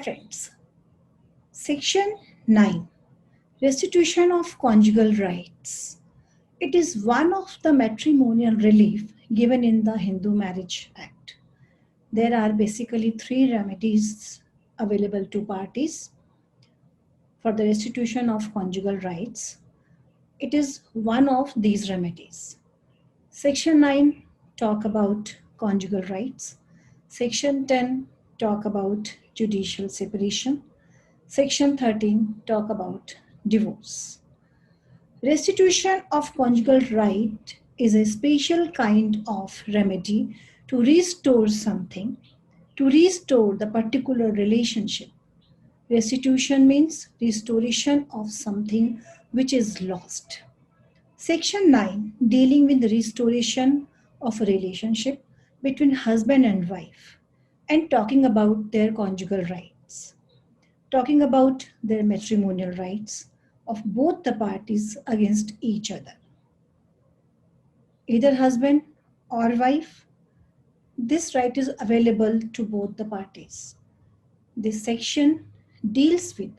friends, Section 9, Restitution of Conjugal Rights. It is one of the matrimonial relief given in the Hindu Marriage Act. There are basically 3 remedies available to parties for the restitution of conjugal rights. It is one of these remedies. Section 9 talk about conjugal rights. Section 10 talk about judicial separation. Section 13 talk about divorce. Restitution of conjugal right is a special kind of remedy to restore something, to restore the particular relationship. Restitution means restoration of something which is lost. Section 9 dealing with the restoration of a relationship between husband and wife and talking about their conjugal rights, talking about their matrimonial rights of both the parties against each other. Either husband or wife, this right is available to both the parties. This section deals with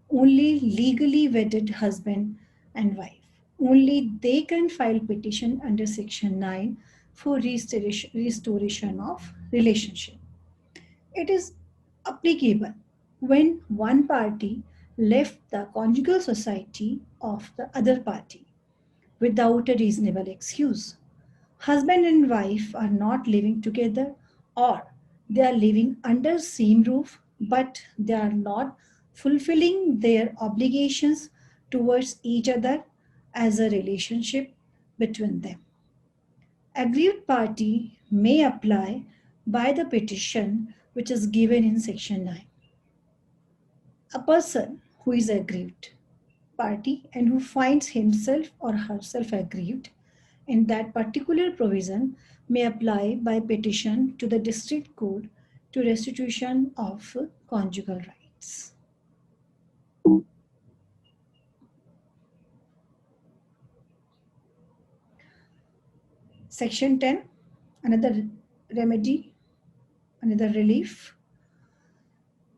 only legally wedded husband and wife. Only they can file petition under Section 9 for restoration of relationship. It is applicable when one party left the conjugal society of the other party without a reasonable excuse. Husband and wife are not living together, or they are living under same roof, but they are not fulfilling their obligations towards each other as a relationship between them. Aggrieved party may apply by the petition which is given in Section 9. A person who is aggrieved party and who finds himself or herself aggrieved in that particular provision may apply by petition to the district court to restitution of conjugal rights. Section 10, another remedy, another relief,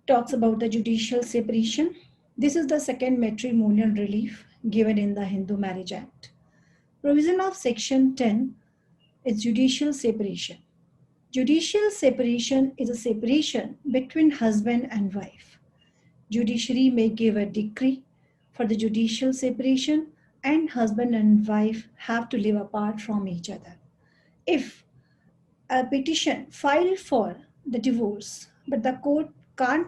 talks about the judicial separation. This is the second matrimonial relief given in the Hindu Marriage Act. Provision of Section 10 is judicial separation. Judicial separation is a separation between husband and wife. Judiciary may give a decree for the judicial separation, and husband and wife have to live apart from each other. If a petition filed for the divorce, but the court can't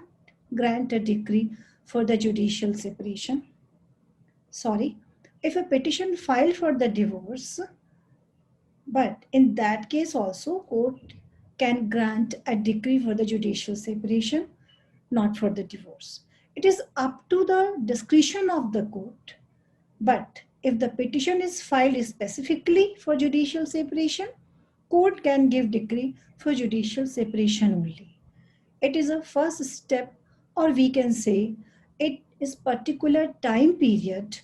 grant a decree for the judicial separation, if a petition filed for the divorce, but in that case also court can grant a decree for the judicial separation, not for the divorce. It is up to the discretion of the court. But if the petition is filed specifically for judicial separation, court can give decree for judicial separation only. It is a first step, or we can say it is particular time period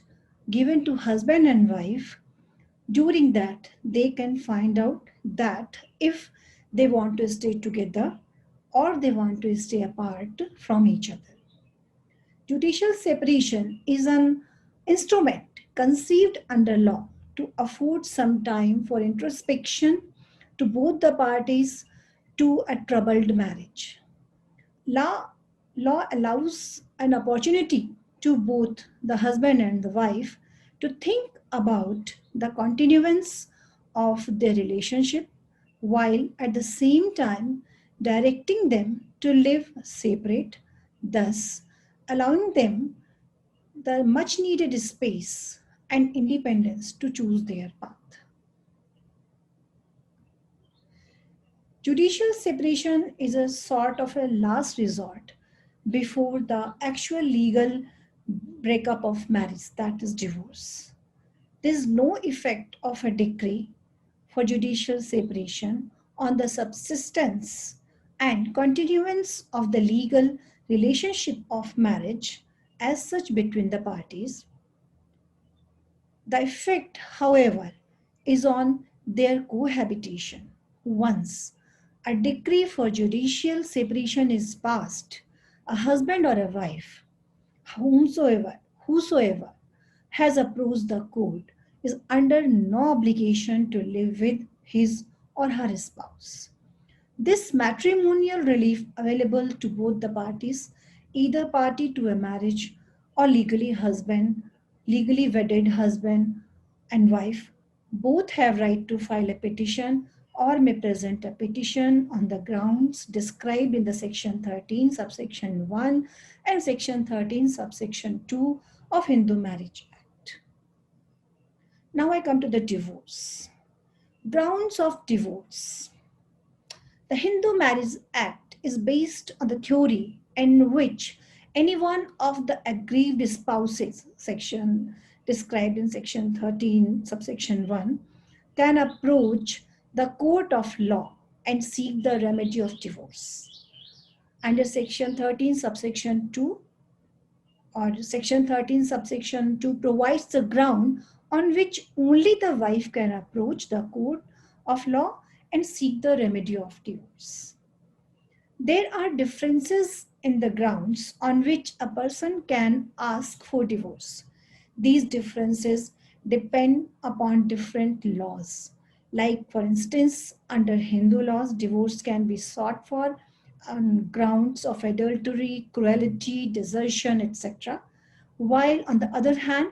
given to husband and wife. During that, they can find out that if they want to stay together or they want to stay apart from each other. Judicial separation is an instrument conceived under law to afford some time for introspection to both the parties to a troubled marriage. Law allows an opportunity to both the husband and the wife to think about the continuance of their relationship, while at the same time directing them to live separate, thus allowing them the much needed space and independence to choose their path. Judicial separation is a sort of a last resort before the actual legal breakup of marriage, that is divorce. There is no effect of a decree for judicial separation on the subsistence and continuance of the legal relationship of marriage as such between the parties. The effect, however, is on their cohabitation. Once a decree for judicial separation is passed, A husband or a wife, whosoever has approached the court is under no obligation to live with his or her spouse. This matrimonial relief available to both the parties, either party to a marriage or legally wedded husband and wife, both have right to file a petition or may present a petition on the grounds described in the section 13 subsection 1 and section 13 subsection 2 of Hindu Marriage Act. Now I come to the divorce. Grounds of divorce. The Hindu Marriage Act is based on the theory in which any one of the aggrieved spouses, section described in section 13, subsection 1, can approach the court of law and seek the remedy of divorce. Under section 13, subsection 2, or section 13, subsection 2 provides the ground on which only the wife can approach the court of law and seek the remedy of divorce. There are differences in the grounds on which a person can ask for divorce. These differences depend upon different laws. Like, for instance, under Hindu laws, divorce can be sought for on grounds of adultery, cruelty, desertion, etc. While on the other hand,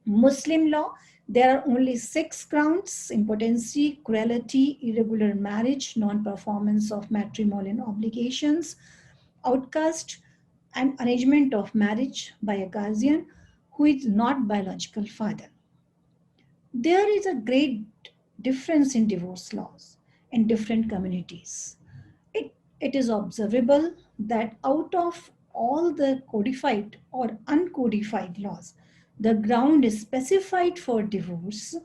Muslim law, there are only 6 grounds: impotency, cruelty, irregular marriage, non-performance of matrimonial obligations, outcast, and arrangement of marriage by a guardian who is not biological father. There is a great difference in divorce laws in different communities. It is observable that out of all the codified or uncodified laws, the ground specified for divorce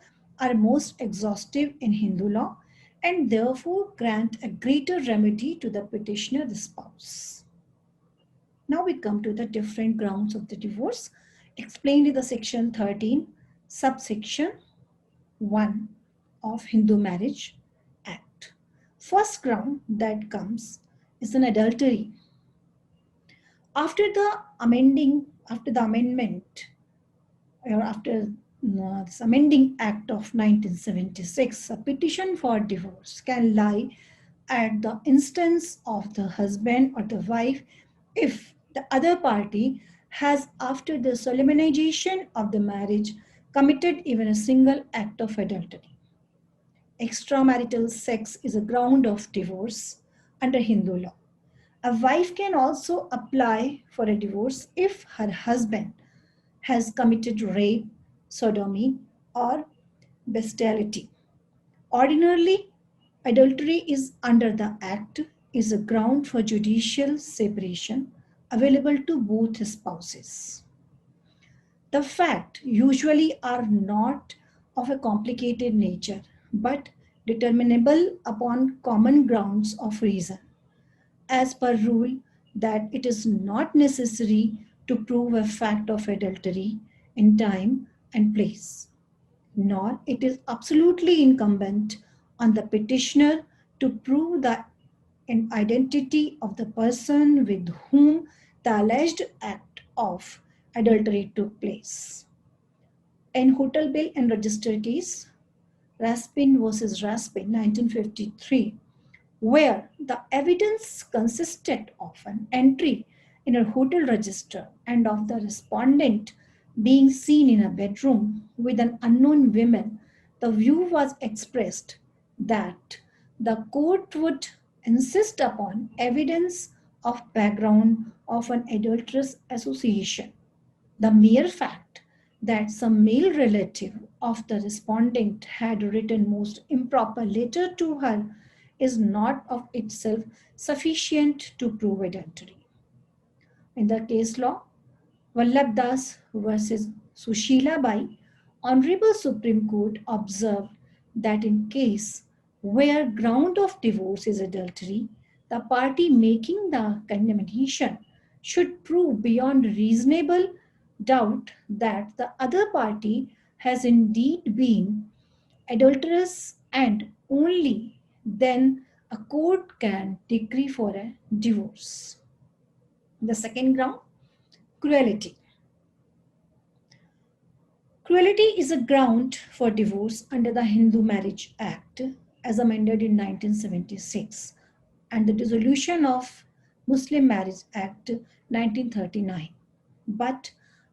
are most exhaustive in Hindu law and therefore grant a greater remedy to the petitioner, the spouse. Now we come to the different grounds of the divorce explained in the section 13, subsection 1 of Hindu Marriage Act. First ground that comes is an adultery. After the amendment, or after this amending act of 1976, a petition for divorce can lie at the instance of the husband or the wife if the other party has, after the solemnization of the marriage, committed even a single act of adultery. Extramarital sex is a ground of divorce under Hindu law. A wife can also apply for a divorce if her husband has committed rape, sodomy, or bestiality. Ordinarily, adultery is under the Act is a ground for judicial separation available to both spouses. The facts usually are not of a complicated nature, but determinable upon common grounds of reason, as per rule that it is not necessary to prove a fact of adultery in time and place, nor it is absolutely incumbent on the petitioner to prove the identity of the person with whom the alleged act of adultery took place. In Hotel Bill and Register case, Raspin versus Raspin, 1953, where the evidence consisted of an entry in a hotel register and of the respondent being seen in a bedroom with an unknown woman, the view was expressed that the court would insist upon evidence of background of an adulterous association. The mere fact that some male relative of the respondent had written most improper letter to her is not of itself sufficient to prove adultery. In the case law, Vallabh Das versus Sushila Bai, Honorable Supreme Court observed that in case where ground of divorce is adultery, the party making the condemnation should prove beyond reasonable doubt that the other party has indeed been adulterous, and only then a court can decree for a divorce. The second ground, cruelty. Cruelty is a ground for divorce under the Hindu Marriage Act as amended in 1976 and the dissolution of Muslim Marriage Act 1939. But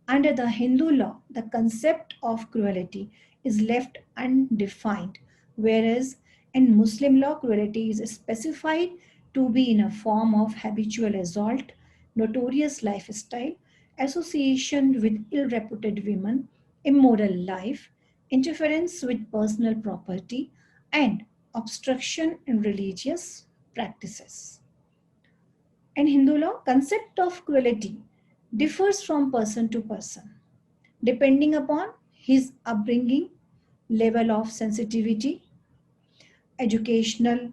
under the Hindu law, the concept of cruelty is left undefined, whereas in Muslim law, cruelty is specified to be in a form of habitual assault, notorious lifestyle, association with ill reputed women, immoral life, interference with personal property, and obstruction in religious practices. In Hindu law, concept of cruelty differs from person to person, depending upon his upbringing, level of sensitivity, educational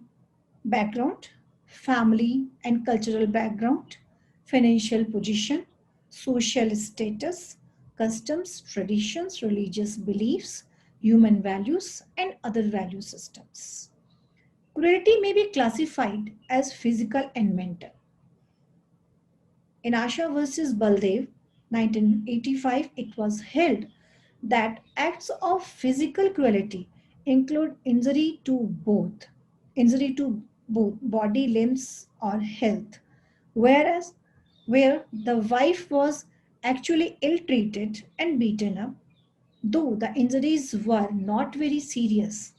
background, family and cultural background, financial position, social status, customs, traditions, religious beliefs, human values, and other value systems. Cruelty may be classified as physical and mental. In Asha versus Baldev, 1985, it was held that acts of physical cruelty include injury to both body, limbs, or health, whereas where the wife was actually ill-treated and beaten up, though the injuries were not very serious,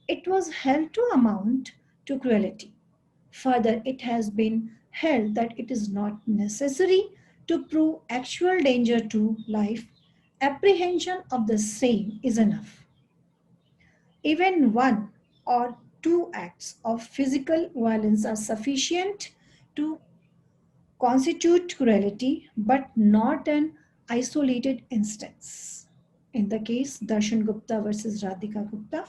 it was held to amount to cruelty. Further, it has been held that it is not necessary to prove actual danger to life. Apprehension of the same is enough. Even one or two acts of physical violence are sufficient to constitute cruelty, but not an isolated instance. In the case Darshan Gupta versus Radhika Gupta,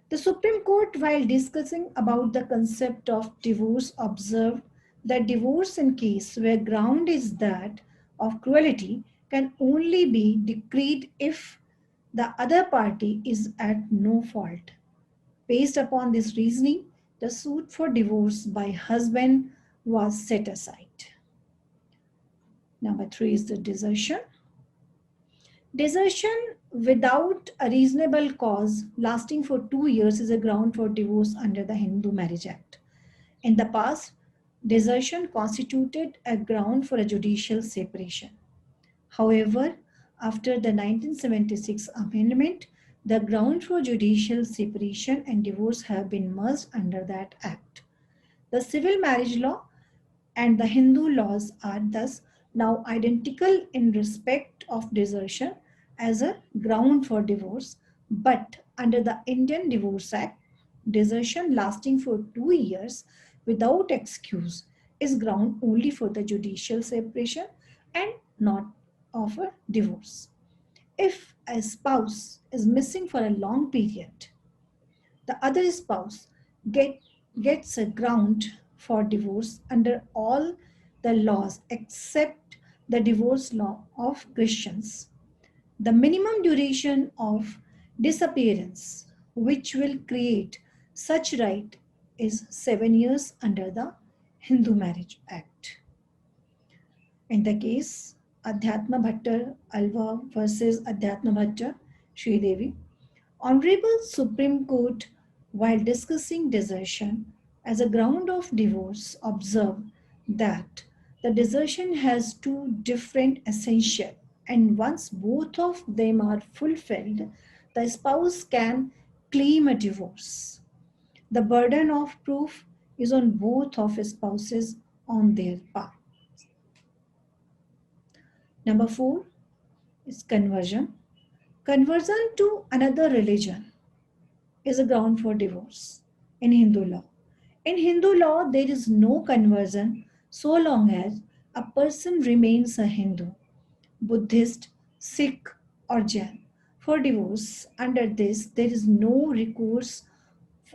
the Supreme Court, while discussing about the concept of divorce, observed that divorce in case where ground is that of cruelty can only be decreed if the other party is at no fault. Based upon this reasoning, the suit for divorce by husband was set aside. Number 3 is the desertion. Desertion without a reasonable cause lasting for 2 years is a ground for divorce under the Hindu Marriage Act. In the past, desertion constituted a ground for a judicial separation. However, after the 1976 amendment, the ground for judicial separation and divorce have been merged under that act. The civil marriage law and the Hindu laws are thus now identical in respect of desertion as a ground for divorce, but under the Indian Divorce Act, desertion lasting for 2 years without excuse is ground only for the judicial separation and not of a divorce. If a spouse is missing for a long period, the other spouse gets a ground for divorce under all the laws except the divorce law of Christians. The minimum duration of disappearance which will create such right is 7 years under the Hindu Marriage Act. In the case Adhyatma Bhattar Alva versus Adhyatma Bhattar Sridevi, Honorable Supreme Court, while discussing desertion as a ground of divorce, observed that the desertion has two different essential, and once both of them are fulfilled, the spouse can claim a divorce. The burden of proof is on both of spouses on their part. Number 4 is conversion. Conversion to another religion is a ground for divorce in Hindu law. In Hindu law, there is no conversion so long as a person remains a Hindu, Buddhist, Sikh, or Jain. For divorce, under this, there is no recourse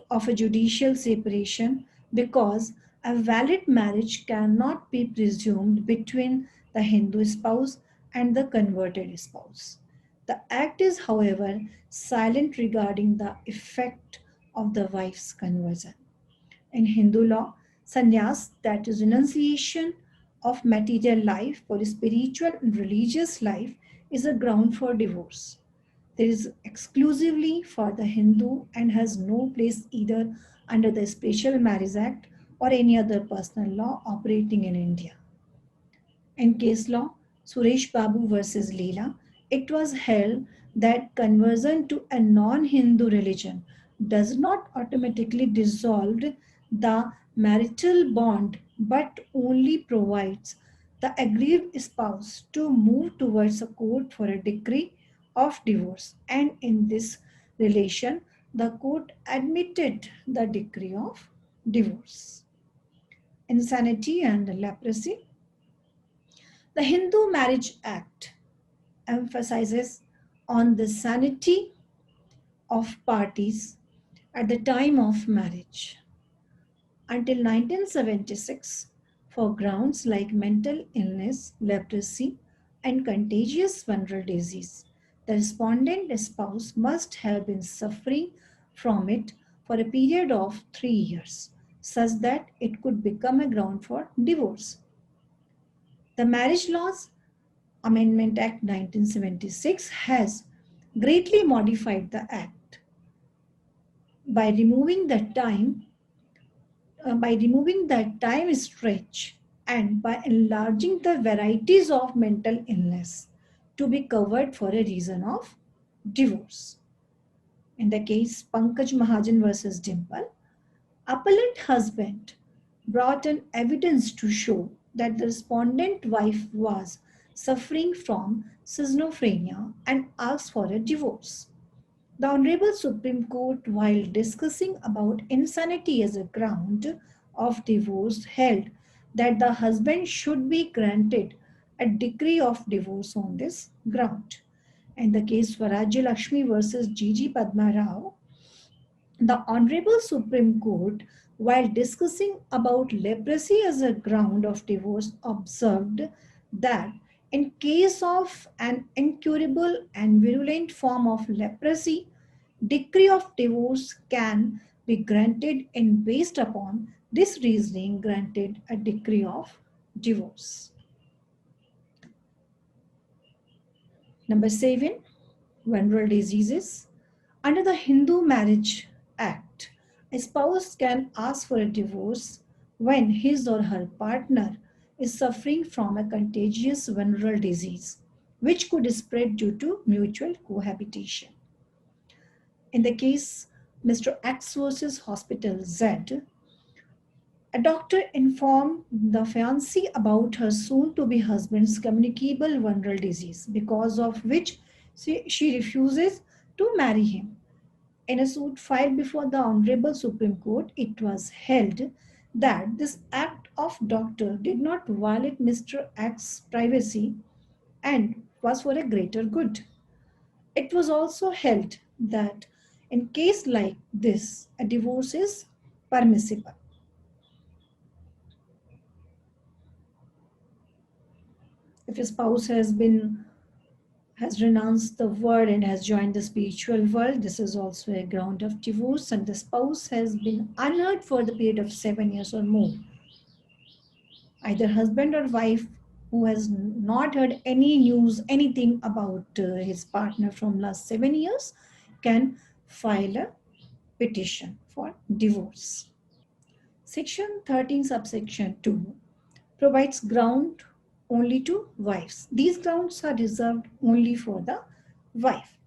of a judicial separation because a valid marriage cannot be presumed between the Hindu spouse and the converted spouse. The act is, however, silent regarding the effect of the wife's conversion. In Hindu law, sannyas, that is renunciation of material life for spiritual and religious life is a ground for divorce. There is exclusively for the Hindu and has no place either under the Special Marriage Act or any other personal law operating in India. In case law, Suresh Babu versus Leela, it was held that conversion to a non Hindu religion does not automatically dissolve the marital bond but only provides the aggrieved spouse to move towards a court for a decree of divorce. And in this relation, the court admitted the decree of divorce. Insanity and leprosy. The Hindu Marriage Act emphasizes on the sanity of parties at the time of marriage. Until 1976, for grounds like mental illness, leprosy, and contagious venereal disease, the respondent spouse must have been suffering from it for a period of 3 years, such that it could become a ground for divorce. The Marriage Laws Amendment Act 1976 has greatly modified the Act by removing the time stretch and by enlarging the varieties of mental illness to be covered for a reason of divorce. In the case Pankaj Mahajan versus Dimple, appellant husband brought in evidence to show that the respondent wife was suffering from schizophrenia and asked for a divorce. The Honorable Supreme Court, while discussing about insanity as a ground of divorce, held that the husband should be granted a decree of divorce on this ground. In the case Swarajya Lakshmi versus G.G. Padma Rao, the Honorable Supreme Court, while discussing about leprosy as a ground of divorce, observed that in case of an incurable and virulent form of leprosy, decree of divorce can be granted and based upon this reasoning granted a decree of divorce. Number 7, venereal diseases. Under the Hindu Marriage Act, a spouse can ask for a divorce when his or her partner is suffering from a contagious venereal disease, which could spread due to mutual cohabitation. In the case Mr. X versus Hospital Z, a doctor informed the fiancée about her soon-to-be husband's communicable venereal disease, because of which she refuses to marry him. In a suit filed before the Honorable Supreme Court, it was held that this act of doctor did not violate Mr. X's privacy and was for a greater good. It was also held that in case like this, a divorce is permissible. If a spouse has renounced the world and has joined the spiritual world, this is also a ground of divorce, and the spouse has been unheard for the period of 7 years or more. Either husband or wife who has not heard any news, anything about his partner from last 7 years can file a petition for divorce. Section 13 subsection 2 provides ground only to wives. These grounds are reserved only for the wife.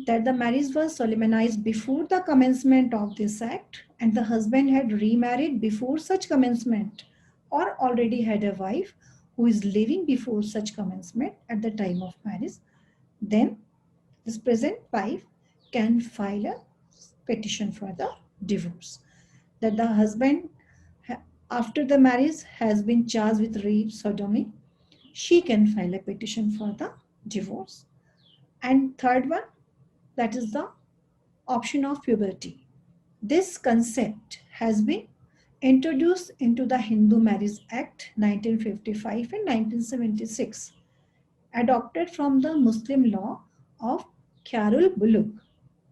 That the marriage was solemnized before the commencement of this act and the husband had remarried before such commencement or already had a wife who is living before such commencement at the time of marriage, then this present wife can file a petition for the divorce. That the husband after the marriage has been charged with rape, sodomy, she can file a petition for the divorce. And third one, that is the option of puberty. This concept has been introduced into the Hindu Marriage Act 1955 and 1976, adopted from the Muslim law of Kharul Bulugh,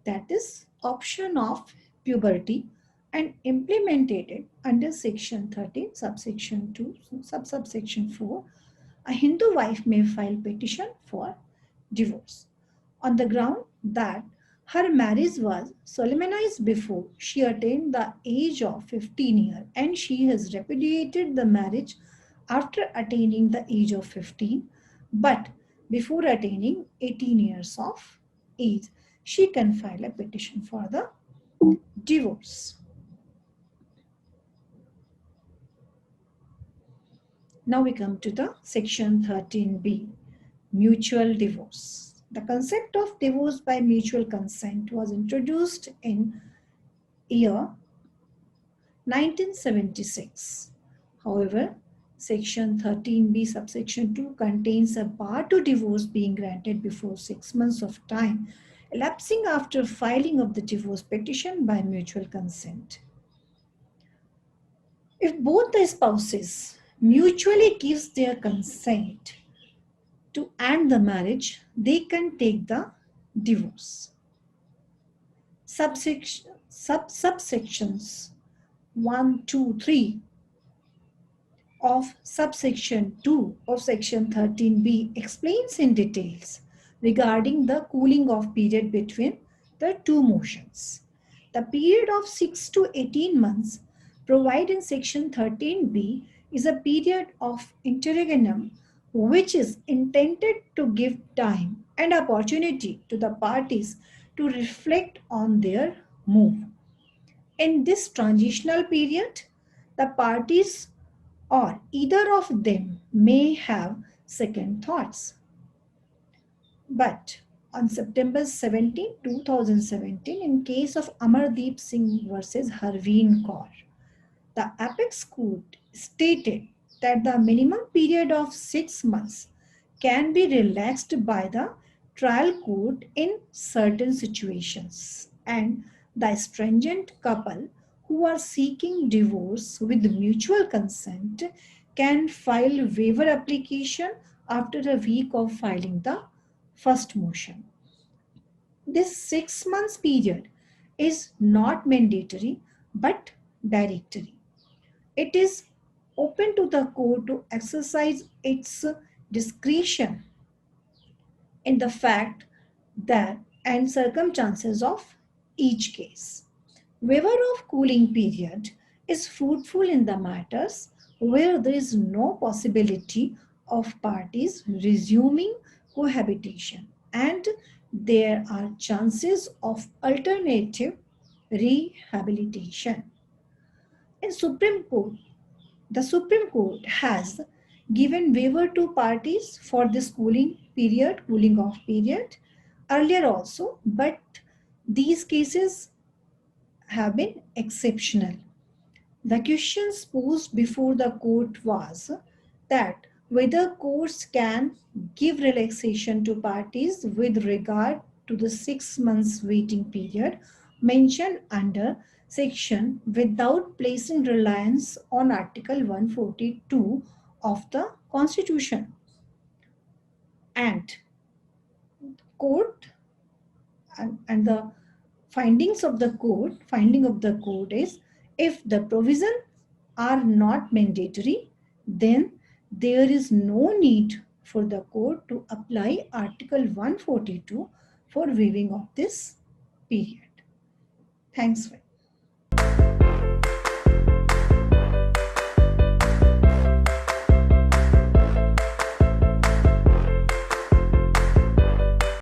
that is option of puberty and implemented it under section 13 subsection 2 subsection 4, a Hindu wife may file petition for divorce on the ground that her marriage was solemnized before she attained the age of 15 years and she has repudiated the marriage after attaining the age of 15, but before attaining 18 years of age, she can file a petition for the divorce. Now we come to the section 13b, mutual divorce. The concept of divorce by mutual consent was introduced in year 1976. However, section 13b subsection 2 contains a bar to divorce being granted before 6 months of time elapsing after filing of the divorce petition by mutual consent. If both the spouses mutually gives their consent to end the marriage, they can take the divorce. Subsections 1, 2, 3 of subsection 2 of section 13b explains in details regarding the cooling off period between the two motions. The period of 6 to 18 months provided in section 13b is a period of interregnum which is intended to give time and opportunity to the parties to reflect on their move. In this transitional period, the parties or either of them may have second thoughts. But on September 17, 2017, in case of Amardeep Singh versus Harveen Kaur, the Apex Court stated that the minimum period of 6 months can be relaxed by the trial court in certain situations, and the stringent couple who are seeking divorce with mutual consent can file waiver application after a week of filing the first motion. This 6 months period is not mandatory but directory. It is open to the court to exercise its discretion in the fact that and circumstances of each case. Waiver of cooling period is fruitful in the matters where there is no possibility of parties resuming cohabitation and there are chances of alternative rehabilitation. In Supreme Court, the Supreme Court has given waiver to parties for this cooling off period earlier also, but these cases have been exceptional. The questions posed before the court was that whether courts can give relaxation to parties with regard to the 6 months waiting period mentioned under section without placing reliance on Article 142 of the Constitution. And court and the finding of the court is if the provisions are not mandatory, then there is no need for the court to apply Article 142 for waiving of this period. Thanks.